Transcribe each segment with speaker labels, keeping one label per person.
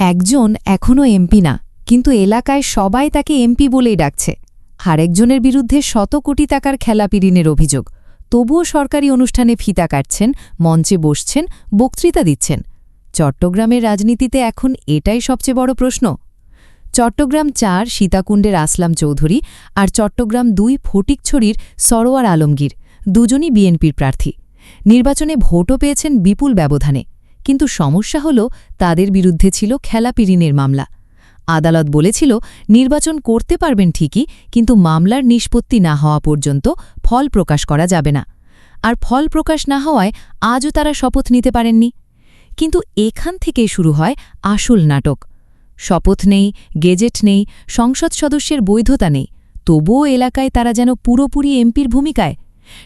Speaker 1: একজন এখনও এমপি না, কিন্তু এলাকায় সবাই তাকে এমপি বলেই ডাকছে। আরেকজনের বিরুদ্ধে শত কোটি টাকার খেলাপি ঋণের অভিযোগ, তবুও সরকারি অনুষ্ঠানে ফিতা কাটছেন, মঞ্চে বসছেন, বক্তৃতা দিচ্ছেন। চট্টগ্রামের রাজনীতিতে এখন এটাই সবচেয়ে বড় প্রশ্ন। চট্টগ্রাম ৪ সীতাকুণ্ডের আসলাম চৌধুরী আর চট্টগ্রাম ২ ফটিকছড়ির সরোয়ার আলমগীর, দুজনই বিএনপির প্রার্থী। নির্বাচনে ভোটও পেয়েছেন বিপুল ব্যবধানে, কিন্তু সমস্যা হল তাদের বিরুদ্ধে ছিল খেলাপি ঋণের মামলা। আদালত বলেছিল নির্বাচন করতে পারবেন ঠিকই, কিন্তু মামলার নিষ্পত্তি না হওয়া পর্যন্ত ফল প্রকাশ করা যাবে না। আর ফল প্রকাশ না হওয়ায় আজও তারা শপথ নিতে পারেননি। কিন্তু এখান থেকেই শুরু হয় আসল নাটক। শপথ নেই, গেজেট নেই, সংসদ সদস্যের বৈধতা নেই, তবুও এলাকায় তারা যেন পুরোপুরি এমপির ভূমিকায়।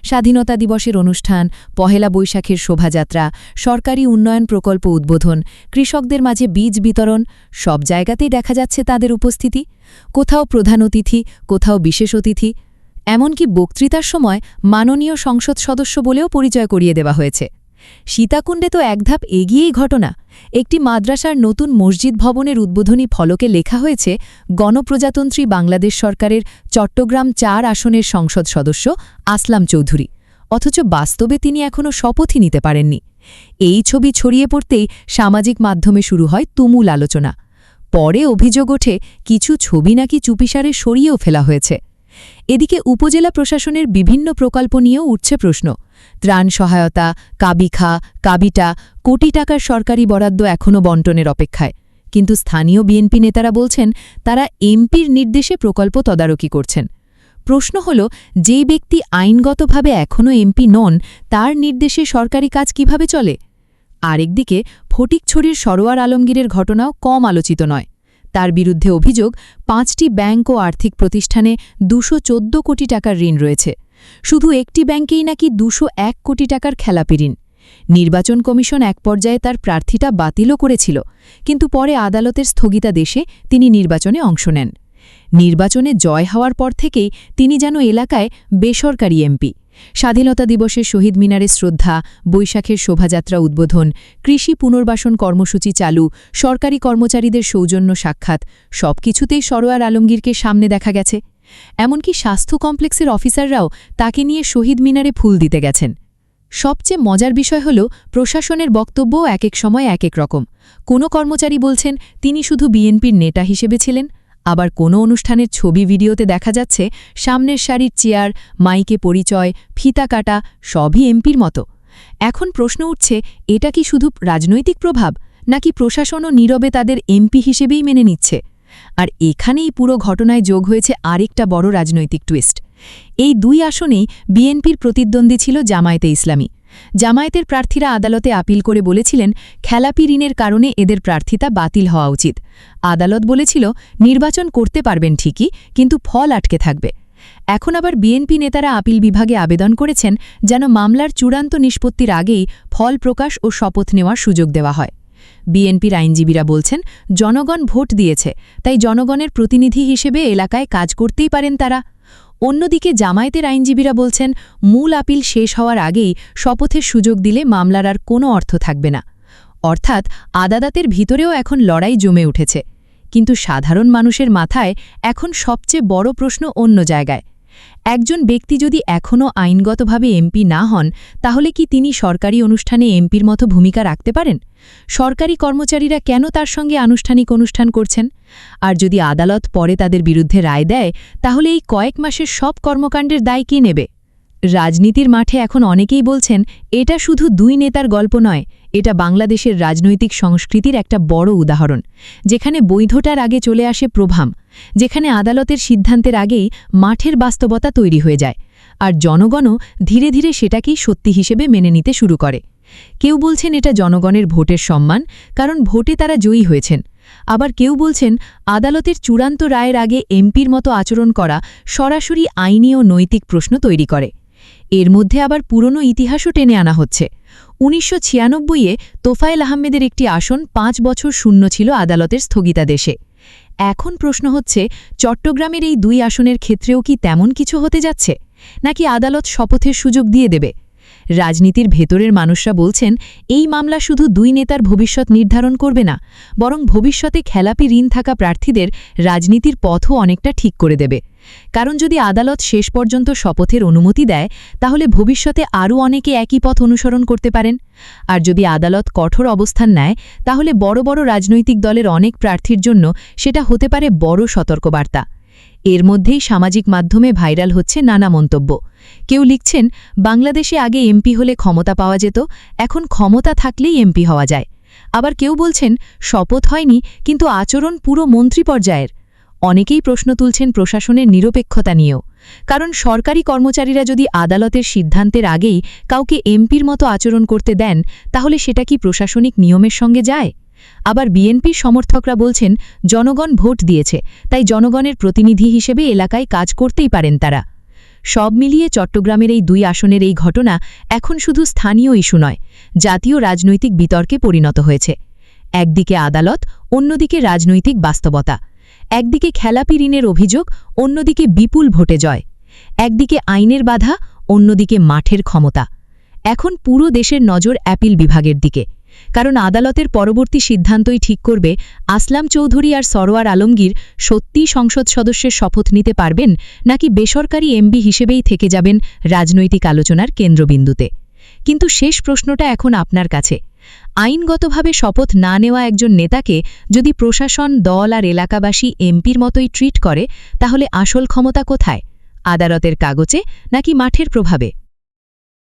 Speaker 1: স্বাধীনতা দিবসের অনুষ্ঠান, পহেলা বৈশাখের শোভাযাত্রা, সরকারি উন্নয়ন প্রকল্প উদ্বোধন, কৃষকদের মাঝে বীজ বিতরণ, সব জায়গাতেই দেখা যাচ্ছে তাদের উপস্থিতি। কোথাও প্রধান অতিথি, কোথাও বিশেষ অতিথি, এমনকি বক্তৃতার সময় মাননীয় সংসদ সদস্য বলেও পরিচয় করিয়ে দেওয়া হয়েছে। সীতাকুণ্ডে তো এক ধাপ এগিয়েই ঘটনা। একটি মাদ্রাসার নতুন মসজিদ ভবনের উদ্বোধনী ফলকে লেখা হয়েছে গণপ্রজাতন্ত্রী বাংলাদেশ সরকারের চট্টগ্রাম ৪ আসনের সংসদ সদস্য আসলাম চৌধুরী, অথচ বাস্তবে তিনি এখনও শপথই নিতে পারেননি। এই ছবি ছড়িয়ে পড়তেই সামাজিক মাধ্যমে শুরু হয় তুমুল আলোচনা। পরে অভিযোগ ওঠে কিছু ছবি নাকি চুপিসারে সরিয়েও ফেলা হয়েছে। এদিকে উপজেলা প্রশাসনের বিভিন্ন প্রকল্প নিয়েও উঠছে প্রশ্ন। ত্রাণ সহায়তা, কাবিখা, কাবিটা, কোটি টাকার সরকারি বরাদ্দ এখনও বণ্টনের অপেক্ষায়। কিন্তু স্থানীয় বিএনপি নেতারা বলছেন তারা এমপির নির্দেশে প্রকল্প তদারকি করছেন। প্রশ্ন হল, যেই ব্যক্তি আইনগতভাবে এখনও এমপি নন, তার নির্দেশে সরকারি কাজ কিভাবে চলে? আরেকদিকে ফটিকছড়ির সরোয়ার আলমগীরের ঘটনাও কম আলোচিত নয়। তার বিরুদ্ধে অভিযোগ ৫টি ব্যাংক ও আর্থিক প্রতিষ্ঠানে ২১৪ কোটি টাকার ঋণ রয়েছে। শুধু একটি ব্যাংকেই নাকি ২০১ কোটি টাকার খেলাপি ঋণ। নির্বাচন কমিশন এক পর্যায়ে তার প্রার্থিতা বাতিলও করেছিল, কিন্তু পরে আদালতের স্থগিতাদেশে তিনি নির্বাচনে অংশ নেন। নির্বাচনে জয় হওয়ার পর থেকেই তিনি যেন এলাকায় বেসরকারি এমপি। স্বাধীনতা দিবসে শহীদ মিনারে শ্রদ্ধা, বৈশাখের শোভাযাত্রা উদ্বোধন, কৃষি পুনর্বাসন কর্মসূচি চালু, সরকারি কর্মচারীদের সৌজন্য সাক্ষাৎ, সবকিছুতেই সরোয়ার আলমগীরকে সামনে দেখা গেছে। এমনকি স্বাস্থ্য কমপ্লেক্সের অফিসাররাও তাকে নিয়ে শহীদ মিনারে ফুল দিতে গেছেন। সবচেয়ে মজার বিষয় হল, প্রশাসনের বক্তব্যও এক এক সময় এক এক রকম। কোনো কর্মচারী বলছেন তিনি শুধু বিএনপির নেতা হিসেবে ছিলেন, আবার কোনো অনুষ্ঠানের ছবি ভিডিওতে দেখা যাচ্ছে সামনের সারির চেয়ার, মাইকে পরিচয়, ফিতা কাটা, সবই এমপির মতো। এখন প্রশ্ন উঠছে, এটা কি শুধু রাজনৈতিক প্রভাব, নাকি প্রশাসনও নীরবে তাদের এমপি হিসেবেই মেনে নিচ্ছে? আর এখানেই পুরো ঘটনায় যোগ হয়েছে আরেকটা বড় রাজনৈতিক টুইস্ট। এই ২ আসনেই বিএনপির প্রতিদ্বন্দ্বী ছিল জামায়াতে ইসলামী। জামায়াতের প্রার্থীরা আদালতে আপিল করে বলেছিলেন খেলাপি ঋণের কারণে এদের প্রার্থিতা বাতিল হওয়া উচিত। আদালত বলেছিল নির্বাচন করতে পারবেন ঠিকই, কিন্তু ফল আটকে থাকবে। এখন আবার বিএনপি নেতারা আপিল বিভাগে আবেদন করেছেন যেন মামলার চূড়ান্ত নিষ্পত্তির আগেই ফল প্রকাশ ও শপথ নেওয়ার সুযোগ দেওয়া হয়। বিএনপির আইনজীবীরা বলছেন জনগণ ভোট দিয়েছে, তাই জনগণের প্রতিনিধি হিসেবে এলাকায় কাজ করতেই পারেন তারা। অন্যদিকে জামায়াতের আইনজীবীরা বলছেন মূল আপিল শেষ হওয়ার আগেই শপথের সুযোগ দিলে মামলার আর কোনো অর্থ থাকবে না। অর্থাৎ আদালতের ভিতরেও এখন লড়াই জমে উঠেছে। কিন্তু সাধারণ মানুষের মাথায় এখন সবচেয়ে বড় প্রশ্ন অন্য জায়গায়। একজন ব্যক্তি যদি এখনও আইনগতভাবে এমপি না হন, তাহলে কি তিনি সরকারি অনুষ্ঠানে এমপির মতো ভূমিকা রাখতে পারেন? সরকারি কর্মচারীরা কেন তার সঙ্গে আনুষ্ঠানিক অনুষ্ঠান করছেন? আর যদি আদালত পরে তাদের বিরুদ্ধে রায় দেয়, তাহলে এই কয়েক মাসের সব কর্মকাণ্ডের দায় কে নেবে? রাজনীতির মাঠে এখন অনেকেই বলছেন এটা শুধু ২ নেতার গল্প নয়, এটা বাংলাদেশের রাজনৈতিক সংস্কৃতির একটা বড় উদাহরণ, যেখানে বৈধতার আগে চলে আসে প্রভাব, যেখানে আদালতের সিদ্ধান্তের আগেই মাঠের বাস্তবতা তৈরি হয়ে যায়, আর জনগণও ধীরে ধীরে সেটাকেই সত্যি হিসেবে মেনে নিতে শুরু করে। কেউ বলছেন এটা জনগণের ভোটের সম্মান, কারণ ভোটে তারা জয়ী হয়েছেন। আবার কেউ বলছেন আদালতের চূড়ান্ত রায়ের আগে এমপির মতো আচরণ করা সরাসরি আইনি ও নৈতিক প্রশ্ন তৈরি করে। এর মধ্যে আবার পুরনো ইতিহাসও টেনে আনা হচ্ছে। ১৯৯৬-এ তোফায়েল আহমেদের একটি আসন ৫ বছর শূন্য ছিল আদালতের স্থগিতাদেশে। এখন প্রশ্ন হচ্ছে, চট্টগ্রামের এই ২ আসনের ক্ষেত্রেও কি তেমন কিছু হতে যাচ্ছে, নাকি আদালত শপথের সুযোগ দিয়ে দেবে? রাজনীতির ভেতরের মানুষরা বলছেন এই মামলা শুধু দুই নেতার ভবিষ্যৎ নির্ধারণ করবে না, বরং ভবিষ্যতে খেলাপি ঋণ থাকা প্রার্থীদের রাজনীতির পথও অনেকটা ঠিক করে দেবে। কারণ যদি আদালত শেষ পর্যন্ত শপথের অনুমতি দেয়, তাহলে ভবিষ্যতে আরও অনেকে একই পথ অনুসরণ করতে পারেন। আর যদি আদালত কঠোর অবস্থান নেয়, তাহলে বড় বড় রাজনৈতিক দলের অনেক প্রার্থীর জন্য সেটা হতে পারে বড় সতর্কবার্তা। এর মধ্যেই সামাজিক মাধ্যমে ভাইরাল হচ্ছে নানা মন্তব্য। কেউ লিখছেন, বাংলাদেশে আগে এমপি হলে ক্ষমতা পাওয়া যেত, এখন ক্ষমতা থাকলেই এমপি হওয়া যায়। আবার কেউ বলছেন, শপথ হয়নি কিন্তু আচরণ পুরো মন্ত্রী পর্যায়ের। অনেকেই প্রশ্ন তুলছেন প্রশাসনের নিরপেক্ষতা নিয়েও। কারণ সরকারি কর্মচারীরা যদি আদালতের সিদ্ধান্তের আগেই কাউকে এমপির মতো আচরণ করতে দেন, তাহলে সেটা কি প্রশাসনিক নিয়মের সঙ্গে যায়? আবার বিএনপির সমর্থকরা বলছেন, জনগণ ভোট দিয়েছে, তাই জনগণের প্রতিনিধি হিসেবে এলাকায় কাজ করতেই পারেন তারা। সব মিলিয়ে চট্টগ্রামের এই দুই আসনের এই ঘটনা এখন শুধু স্থানীয় ইস্যু নয়, জাতীয় রাজনৈতিক বিতর্কে পরিণত হয়েছে। একদিকে আদালত, অন্যদিকে রাজনৈতিক বাস্তবতা। একদিকে খেলাপি ঋণের অভিযোগ, অন্যদিকে বিপুল ভোটে জয়। একদিকে আইনের বাধা, অন্যদিকে মাঠের ক্ষমতা। এখন পুরো দেশের নজর অ্যাপিল বিভাগের দিকে, কারণ আদালতের পরবর্তী সিদ্ধান্তই ঠিক করবে আসলাম চৌধুরী আর সরোয়ার আলমগীর সত্যিই সংসদ সদস্যের শপথ নিতে পারবেন, নাকি বেসরকারি এমপি হিসেবেই থেকে যাবেন রাজনৈতিক আলোচনার কেন্দ্রবিন্দুতে। কিন্তু শেষ প্রশ্নটা এখন আপনার কাছে। আইনগতভাবে শপথ না নেওয়া একজন নেতাকে যদি প্রশাসন, দল আর এলাকাবাসী এমপির মতোই ট্রিট করে, তাহলে আসল ক্ষমতা কোথায়? আদালতের কাগজে নাকি মাঠের প্রভাবে?